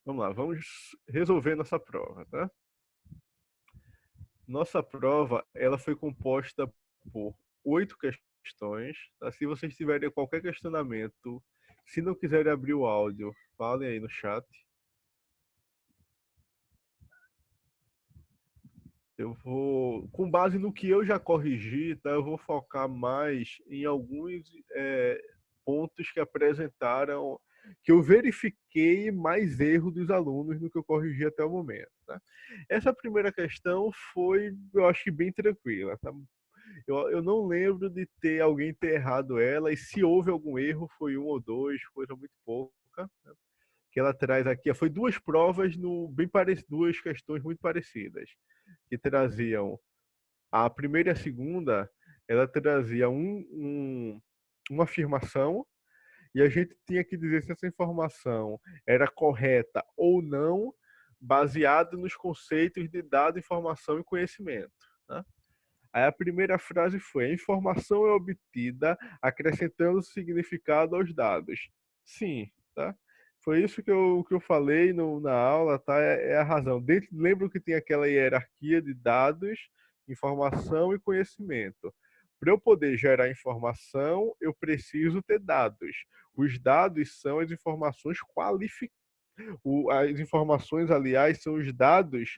Vamos lá, vamos resolver nossa prova, tá? Nossa prova, ela foi composta por 8 questões, tá? Se vocês tiverem qualquer questionamento, se não quiserem abrir o áudio, falem aí no chat. Eu vou, com base no que eu já corrigi, tá? Eu vou focar mais em alguns pontos que apresentaram, que eu verifiquei mais erro dos alunos no que eu corrigi até o momento, tá? Essa primeira questão foi, eu acho que bem tranquila, tá? Eu não lembro de ter alguém ter errado ela, e se houve algum erro, foi um ou dois, coisa muito pouca, né? Que ela traz aqui, foi duas provas no bem parecidas, duas questões muito parecidas, que traziam a primeira e a segunda, ela trazia uma afirmação e a gente tinha que dizer se essa informação era correta ou não, baseado nos conceitos de dado, informação e conhecimento, né? Aí a primeira frase foi: a informação é obtida acrescentando significado aos dados. Sim, tá? Foi isso que eu falei na aula, tá? É a razão. Lembro que tem aquela hierarquia de dados, informação e conhecimento. Para eu poder gerar informação, eu preciso ter dados. Os dados são as informações qualificadas. As informações, aliás, são os dados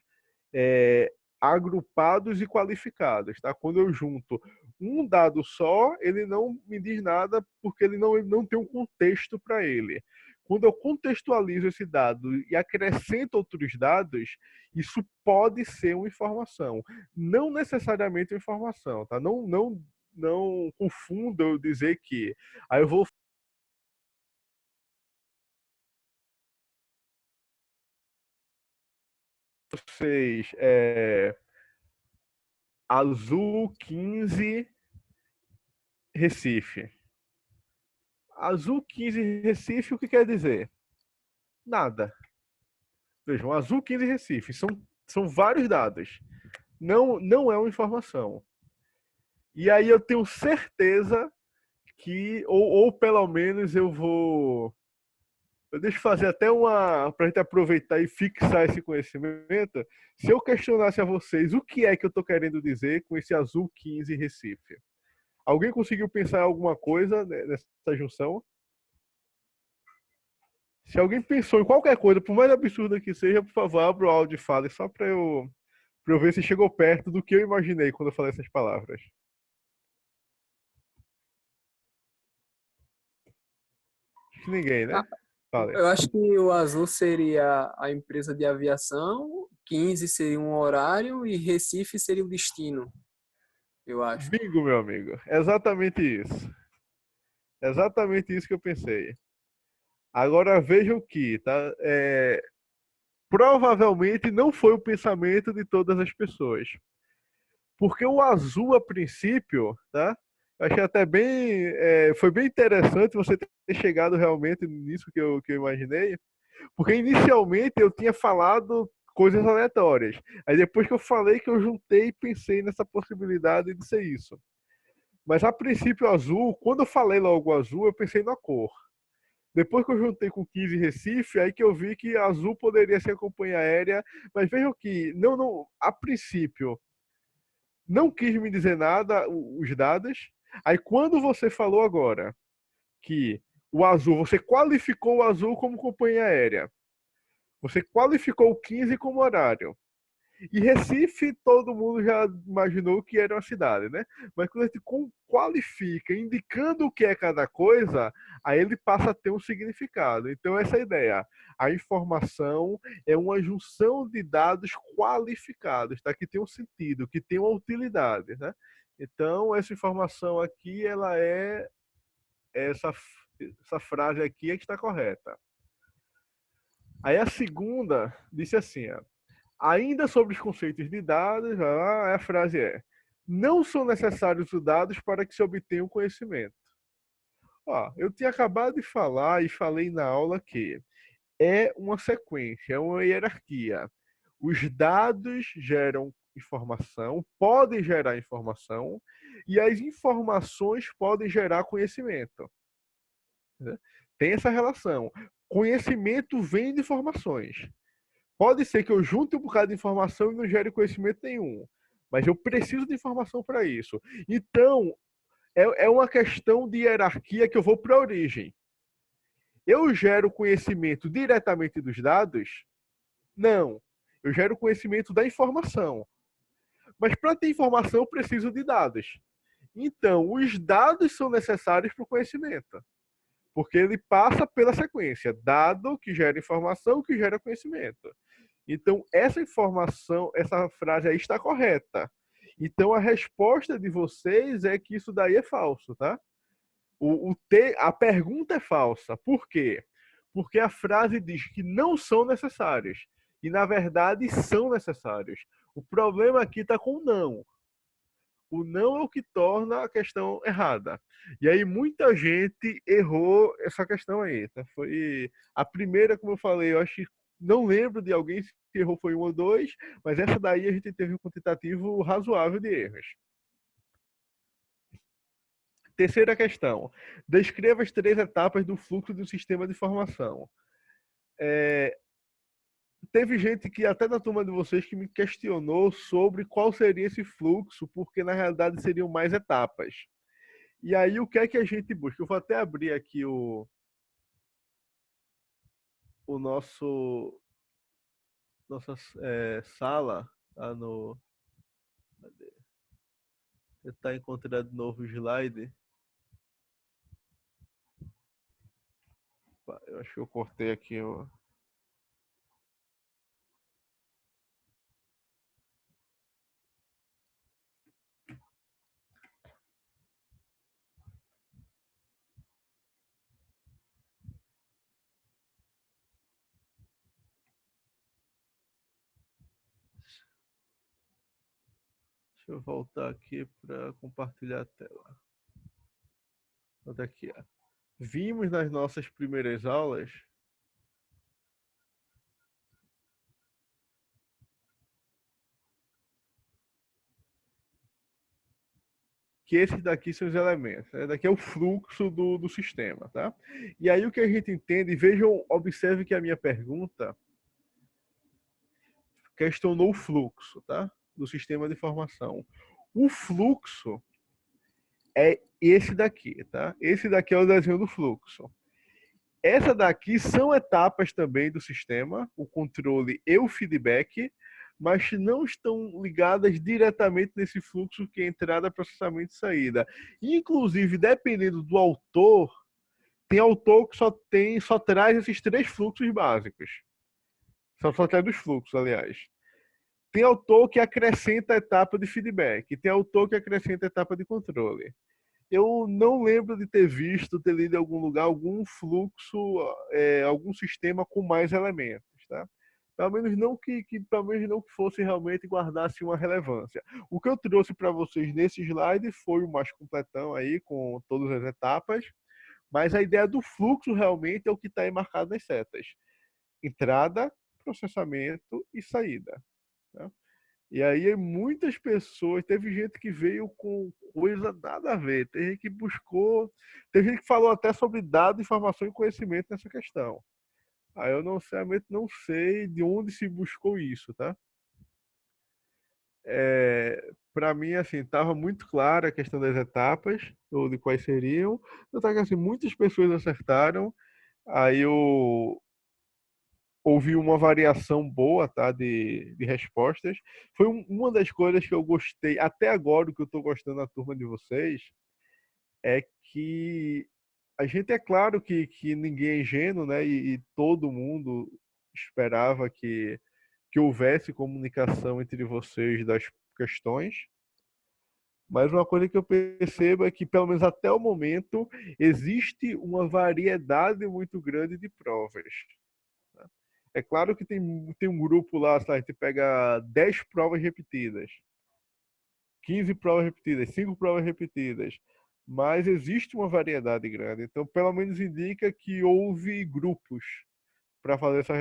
é, agrupados e qualificados, tá? Quando eu junto um dado só, ele não me diz nada porque ele não tem um contexto para ele. Quando eu contextualizo esse dado e acrescento outros dados, isso pode ser uma informação, não necessariamente uma informação, tá? Não confunda eu dizer que aí eu vou vocês Azul 15 Recife. Azul 15 Recife, o que quer dizer? Nada. Vejam, Azul 15 Recife. São vários dados. Não é uma informação. E aí eu tenho certeza que, ou pelo menos eu vou. Eu deixo fazer até uma. Para a gente aproveitar e fixar esse conhecimento. Se eu questionasse a vocês o que é que eu estou querendo dizer com esse Azul 15 Recife? Alguém conseguiu pensar em alguma coisa nessa junção? Se alguém pensou em qualquer coisa, por mais absurda que seja, por favor, abra o áudio e fale, só para eu ver se chegou perto do que eu imaginei quando eu falei essas palavras. Acho que ninguém, Ah, né? Fale. eu acho que o azul seria a empresa de aviação, 15 seria um horário e Recife seria o destino, eu acho. Bingo, meu amigo. Exatamente isso. Exatamente isso que eu pensei. Agora vejam que, tá? Provavelmente não foi o pensamento de todas as pessoas. Porque o azul, a princípio, tá? Eu achei até bem. Foi bem interessante você ter chegado realmente nisso que eu imaginei. Porque inicialmente eu tinha falado coisas aleatórias. Aí depois que eu falei que eu juntei e pensei nessa possibilidade de ser isso. Mas a princípio azul, quando eu falei logo azul, eu pensei na cor. Depois que eu juntei com 15 Recife, aí que eu vi que azul poderia ser a companhia aérea. Mas vejam que, não, a princípio, não quis me dizer nada, os dados. Aí quando você falou agora que o azul, você qualificou o azul como companhia aérea. Você qualificou o 15 como horário. E Recife, todo mundo já imaginou que era uma cidade, né? Mas quando a gente qualifica, indicando o que é cada coisa, aí ele passa a ter um significado. Então, essa é a ideia. A informação é uma junção de dados qualificados, tá? Que tem um sentido, que tem uma utilidade, né? Então, essa informação aqui, ela essa frase aqui é que está correta. Aí a segunda disse assim, ó, ainda sobre os conceitos de dados, a frase é: não são necessários os dados para que se obtenha o conhecimento. Ó, eu tinha acabado de falar e falei na aula que é uma sequência, é uma hierarquia. Os dados geram informação, podem gerar informação, e as informações podem gerar conhecimento, né? Tem essa relação. conhecimento vem de informações. Pode ser que eu junte um bocado de informação e não gere conhecimento nenhum, mas eu preciso de informação para isso. Então, é uma questão de hierarquia que eu vou para a origem. Eu gero conhecimento diretamente dos dados? Não. Eu gero conhecimento da informação. Mas para ter informação, eu preciso de dados. Então, os dados são necessários para o conhecimento. Porque ele passa pela sequência. Dado que gera informação, que gera conhecimento. Então, essa informação, essa frase aí está correta. Então, a resposta de vocês é que isso daí é falso, tá? A pergunta é falsa. Por quê? Porque a frase diz que não são necessários. E, na verdade, são necessários. O problema aqui está com o não. O não é o que torna a questão errada. E aí muita gente errou essa questão aí. Tá? Foi a primeira, como eu falei, eu acho que não lembro de alguém se errou foi um ou dois, mas essa daí a gente teve um quantitativo razoável de erros. Terceira questão. Descreva as 3 etapas do fluxo do sistema de informação. Teve gente que, até da turma de vocês, que me questionou sobre qual seria esse fluxo, porque na realidade seriam mais etapas. E aí, o que é que a gente busca? Eu vou até abrir aqui o nossa sala, tá no... Cadê? Tentar encontrar de novo o slide. Eu acho que eu cortei aqui. Deixa eu voltar aqui para compartilhar a tela. Olha aqui, ó. Vimos nas nossas primeiras aulas que esses daqui são os elementos. Né? Daqui é o fluxo do sistema. Tá? E aí o que a gente entende, vejam, observe que a minha pergunta questionou o fluxo, tá? Do sistema de informação. O fluxo é esse daqui, tá? Esse daqui é o desenho do fluxo. Essa daqui são etapas também do sistema, o controle e o feedback, mas não estão ligadas diretamente nesse fluxo que é entrada, processamento e saída. Inclusive, dependendo do autor, tem autor que só traz esses 3 fluxos básicos. Só traz os fluxos, aliás. Tem autor que acrescenta a etapa de feedback, tem autor que acrescenta a etapa de controle. Eu não lembro de ter visto, ter lido em algum lugar, algum fluxo, algum sistema com mais elementos, tá? Pelo menos não pelo menos não que fosse realmente guardasse uma relevância. O que eu trouxe para vocês nesse slide foi o mais completão aí, com todas as etapas, mas a ideia do fluxo realmente é o que está aí marcado nas setas. Entrada, processamento e saída. Tá? E aí muitas pessoas, teve gente que veio com coisa nada a ver, teve gente que buscou, teve gente que falou até sobre dados, informação e conhecimento nessa questão. Aí eu não realmente não sei de onde se buscou isso, tá? Para mim, assim, estava muito clara a questão das etapas, ou de quais seriam. Eu tava que assim, muitas pessoas acertaram, aí eu houve uma variação boa, tá, de respostas. Foi uma das coisas que eu gostei, até agora, o que eu estou gostando da turma de vocês, é que a gente, é claro que ninguém é ingênuo, né, e todo mundo esperava que houvesse comunicação entre vocês das questões, mas uma coisa que eu percebo é que, pelo menos até o momento, existe uma variedade muito grande de provas. É claro que tem um grupo lá, sabe, a gente pega 10 provas repetidas, 15 provas repetidas, 5 provas repetidas, mas existe uma variedade grande. Então, pelo menos indica que houve grupos para fazer essa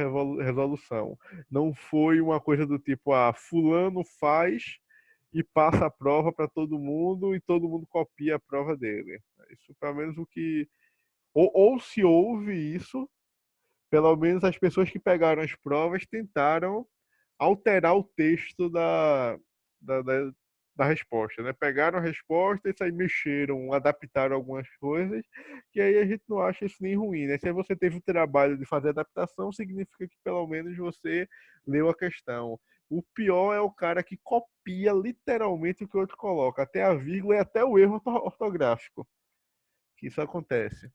resolução. Não foi uma coisa do tipo, fulano faz e passa a prova para todo mundo e todo mundo copia a prova dele. Isso, pelo menos, o que... Ou se houve isso, Pelo menos as pessoas que pegaram as provas tentaram alterar o texto da, da, da resposta, né? Pegaram a resposta e aí mexeram, adaptaram algumas coisas, que aí a gente não acha isso nem ruim, né? Se você teve o trabalho de fazer adaptação, significa que pelo menos você leu a questão. O pior é o cara que copia literalmente o que o outro coloca, até a vírgula e até o erro ortográfico. Que isso acontece.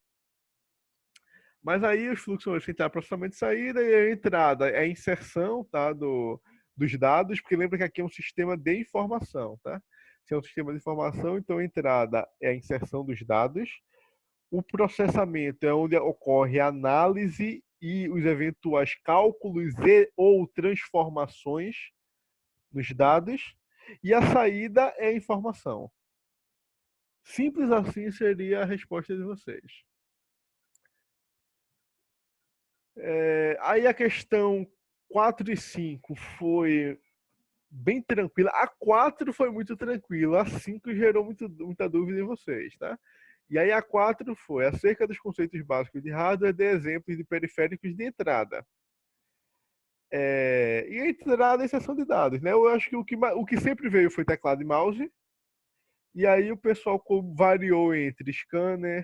Mas aí os fluxos vão entrar processamento de saída e a entrada é a inserção, tá, dos dados, porque lembra que aqui é um sistema de informação, tá? Se é um sistema de informação, então a entrada é a inserção dos dados. O processamento é onde ocorre a análise e os eventuais cálculos e ou transformações nos dados. E a saída é a informação. Simples assim seria a resposta de vocês. Aí a questão 4 e 5 foi bem tranquila. A 4 foi muito tranquila. A 5 gerou muita dúvida em vocês, tá? E aí a 4 foi acerca dos conceitos básicos de hardware, de exemplos de periféricos de entrada. E a entrada é exceção de dados, né? Eu acho que o que sempre veio foi teclado e mouse. E aí o pessoal variou entre scanner,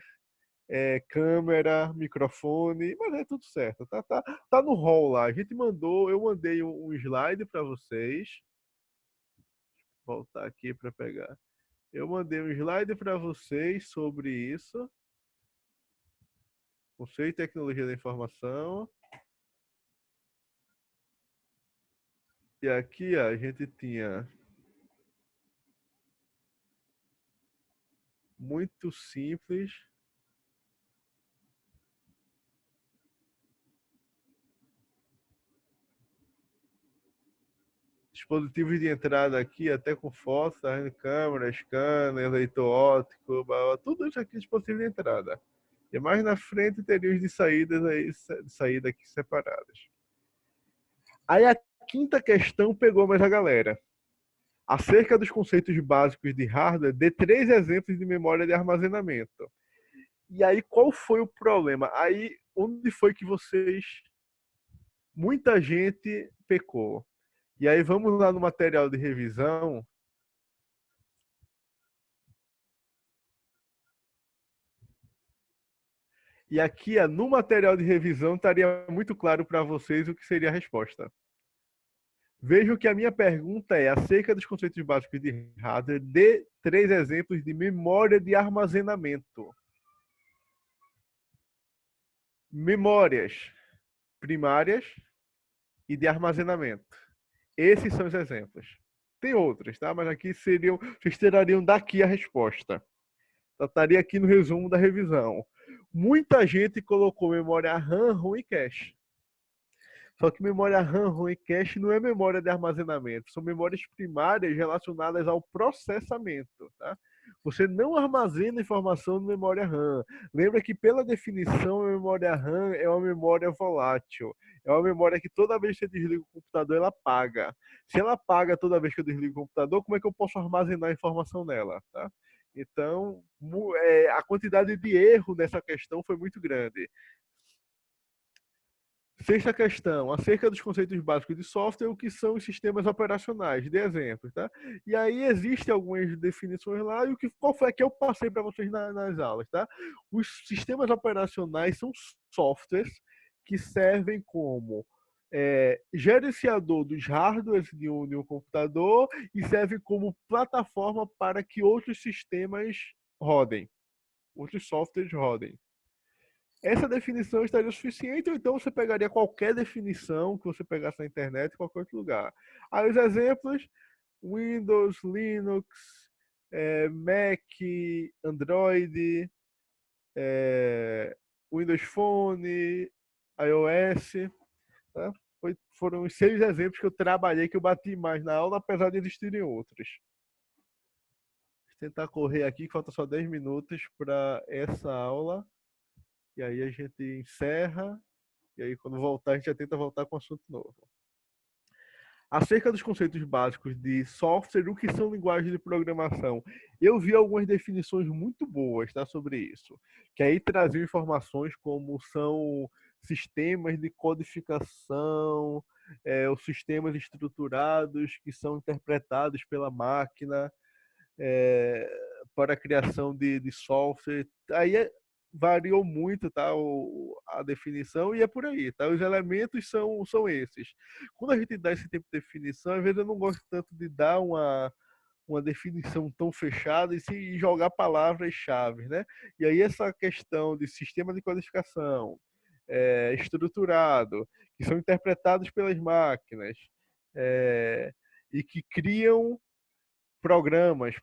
câmera, microfone, mas é tudo certo. Tá no hall lá. Eu mandei um slide para vocês. Vou voltar aqui para pegar. Eu mandei um slide para vocês sobre isso. Conceito e tecnologia da informação. E aqui a gente tinha muito simples. Dispositivos de entrada aqui, até com foto, tá? Câmera, scanner, leitor óptico, tudo isso aqui é dispositivo de entrada. E mais na frente teria os de saídas aí, de saída aqui separadas. Aí a quinta questão pegou mais a galera. Acerca dos conceitos básicos de hardware, dê 3 exemplos de memória de armazenamento. E aí, qual foi o problema? Aí, onde foi que muita gente pecou? E aí, vamos lá no material de revisão. E aqui, no material de revisão, estaria muito claro para vocês o que seria a resposta. Vejam que a minha pergunta é acerca dos conceitos básicos de hardware, dê 3 exemplos de memória de armazenamento. Memórias primárias e de armazenamento. Esses são os exemplos. Tem outros, tá? Mas aqui vocês tirariam daqui a resposta. Estaria aqui no resumo da revisão. Muita gente colocou memória RAM, ROM e cache. Só que memória RAM, ROM e cache não é memória de armazenamento, são memórias primárias relacionadas ao processamento, tá? Você não armazena informação na memória RAM. Lembra que, pela definição, a memória RAM é uma memória volátil. É uma memória que toda vez que você desliga o computador, ela apaga. Se ela apaga toda vez que eu desligo o computador, como é que eu posso armazenar a informação nela, tá? Então, a quantidade de erro nessa questão foi muito grande. Sexta questão, acerca dos conceitos básicos de software, o que são os sistemas operacionais, de exemplo, tá? E aí existem algumas definições lá, e qual foi a que eu passei para vocês nas aulas, tá? Os sistemas operacionais são softwares que servem como gerenciador dos hardwares de um computador e servem como plataforma para que outros sistemas rodem, outros softwares rodem. Essa definição estaria suficiente, ou então você pegaria qualquer definição que você pegasse na internet, em qualquer outro lugar. Aí os exemplos: Windows, Linux, Mac, Android, Windows Phone, iOS. Tá? Foram os 6 exemplos que eu trabalhei, que eu bati mais na aula, apesar de existirem outros. Vou tentar correr aqui, que falta só 10 minutos para essa aula. E aí a gente encerra. E aí, quando voltar, a gente já tenta voltar com um assunto novo. Acerca dos conceitos básicos de software, o que são linguagens de programação? Eu vi algumas definições muito boas, tá, sobre isso. Que aí traziam informações como são sistemas de codificação, os sistemas estruturados que são interpretados pela máquina é, para a criação de software. Aí variou muito, tá, a definição e é por aí, tá? Os elementos são esses. Quando a gente dá esse tipo de definição, às vezes eu não gosto tanto de dar uma definição tão fechada e se jogar palavras-chave, né? E aí essa questão de sistema de codificação estruturado, que são interpretados pelas máquinas é, e que criam programas,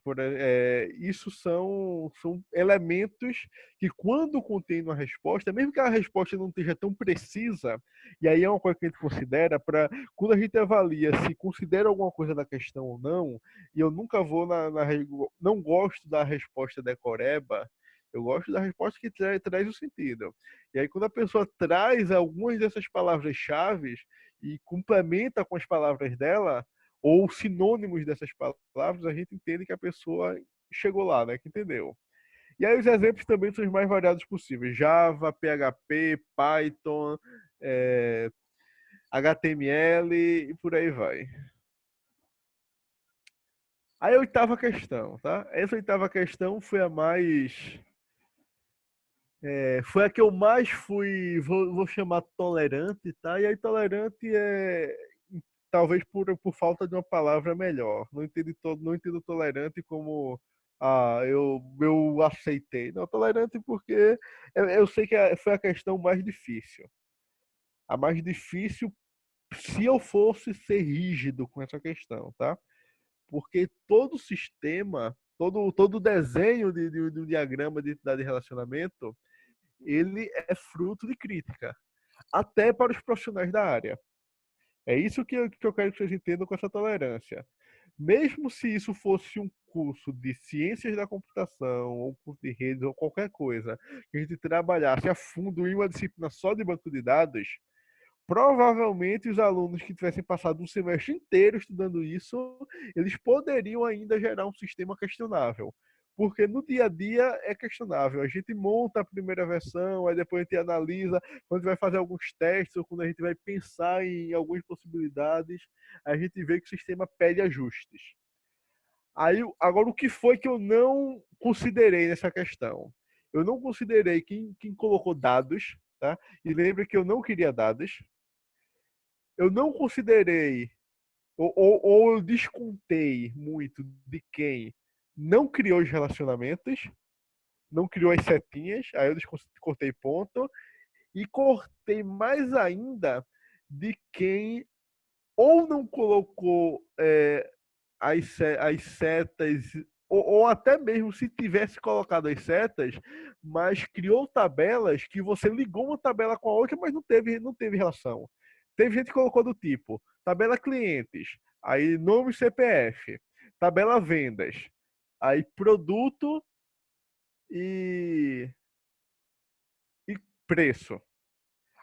isso são elementos que, quando contém uma resposta, mesmo que a resposta não esteja tão precisa, e aí é uma coisa que a gente considera para quando a gente avalia se considera alguma coisa da questão ou não, e eu nunca vou não gosto da resposta decoreba, eu gosto da resposta que traz o sentido. E aí, quando a pessoa traz algumas dessas palavras-chave e complementa com as palavras dela, ou sinônimos dessas palavras, a gente entende que a pessoa chegou lá, né? Que entendeu. E aí os exemplos também são os mais variados possíveis. Java, PHP, Python, HTML e por aí vai. Aí a oitava questão, tá? Essa oitava questão foi a mais... foi a que eu mais fui, vou chamar tolerante, tá? E aí tolerante talvez por falta de uma palavra melhor. Não entendo tolerante como eu aceitei. Não, tolerante porque eu sei que foi a questão mais difícil. A mais difícil se eu fosse ser rígido com essa questão, tá? Porque todo sistema, todo desenho de um diagrama de identidade de relacionamento, ele é fruto de crítica, até para os profissionais da área. É isso que eu quero que vocês entendam com essa tolerância. Mesmo se isso fosse um curso de ciências da computação, ou curso de redes, ou qualquer coisa, que a gente trabalhasse a fundo em uma disciplina só de banco de dados, provavelmente os alunos que tivessem passado um semestre inteiro estudando isso, eles poderiam ainda gerar um sistema questionável. Porque no dia a dia é questionável. A gente monta a primeira versão, aí depois a gente analisa, quando a gente vai fazer alguns testes, ou quando a gente vai pensar em algumas possibilidades, a gente vê que o sistema pede ajustes. Aí, agora, o que foi que eu não considerei nessa questão? Eu não considerei quem colocou dados, tá? E lembra que eu não queria dados. Eu não considerei, ou eu descontei muito de quem não criou os relacionamentos, não criou as setinhas, aí eu cortei ponto, e cortei mais ainda de quem ou não colocou as setas, ou até mesmo se tivesse colocado as setas, mas criou tabelas que você ligou uma tabela com a outra, mas não teve relação. Teve gente que colocou do tipo tabela clientes, aí nome CPF, tabela vendas, aí produto e, e preço.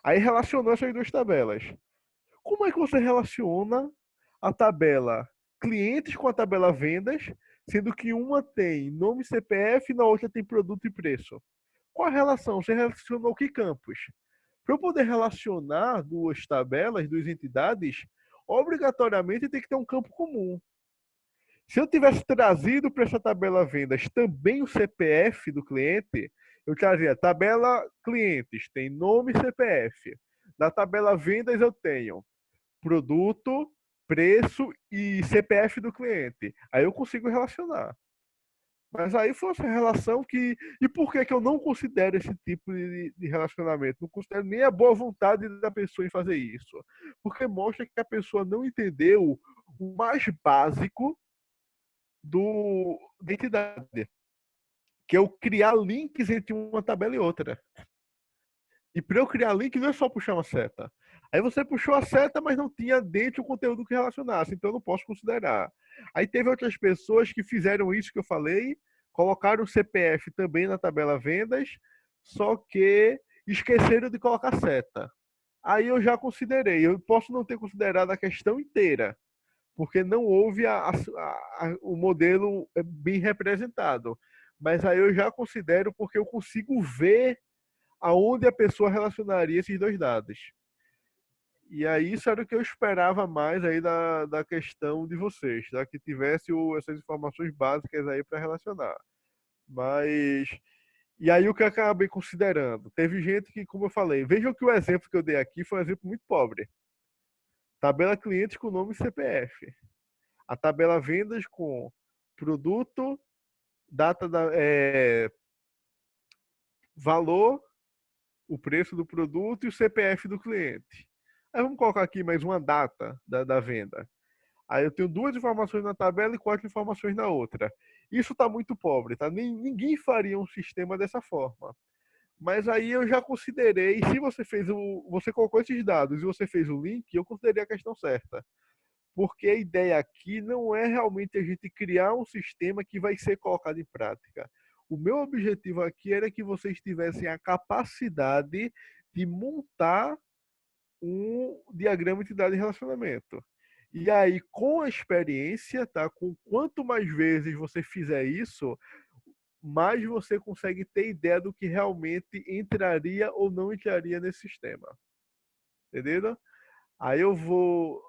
Aí relacionou essas duas tabelas. Como é que você relaciona a tabela clientes com a tabela vendas, sendo que uma tem nome CPF e na outra tem produto e preço? Qual a relação? Você relacionou que campos? Para eu poder relacionar duas tabelas, duas entidades, obrigatoriamente tem que ter um campo comum. Se eu tivesse trazido para essa tabela vendas também o CPF do cliente, eu trazia tabela clientes, tem nome e CPF. Na tabela vendas eu tenho produto, preço e CPF do cliente. Aí eu consigo relacionar. Mas aí foi essa relação que. E por que eu não considero esse tipo de relacionamento? Não considero nem a boa vontade da pessoa em fazer isso. Porque mostra que a pessoa não entendeu o mais básico da entidade, que é o criar links entre uma tabela e outra. E para eu criar link não é só puxar uma seta. Aí você puxou a seta, mas não tinha dentro o conteúdo que relacionasse, então eu não posso considerar. Aí teve outras pessoas que fizeram isso que eu falei, colocaram o CPF também na tabela vendas, só que esqueceram de colocar seta. Aí eu já considerei, eu posso não ter considerado a questão inteira, porque não houve o modelo bem representado. Mas aí eu já considero porque eu consigo ver aonde a pessoa relacionaria esses dois dados. E aí isso era o que eu esperava mais aí da questão de vocês, tá? Que tivesse essas informações básicas aí para relacionar. Mas e aí o que eu acabei considerando? Teve gente que, como eu falei, vejam que o exemplo que eu dei aqui foi um exemplo muito pobre. Tabela clientes com nome e CPF. A tabela vendas com produto, data valor, o preço do produto e o CPF do cliente. Aí vamos colocar aqui mais uma data da venda. Aí eu tenho duas informações na tabela e quatro informações na outra. Isso está muito pobre, tá? Ninguém faria um sistema dessa forma. Mas aí eu já considerei, se você colocou esses dados e você fez o link, eu considerei a questão certa. Porque a ideia aqui não é realmente a gente criar um sistema que vai ser colocado em prática. O meu objetivo aqui era que vocês tivessem a capacidade de montar um diagrama de entidade de relacionamento. E aí, com a experiência, tá? Com quanto mais vezes você fizer isso, mais você consegue ter ideia do que realmente entraria ou não entraria nesse sistema. Entendeu? Aí eu vou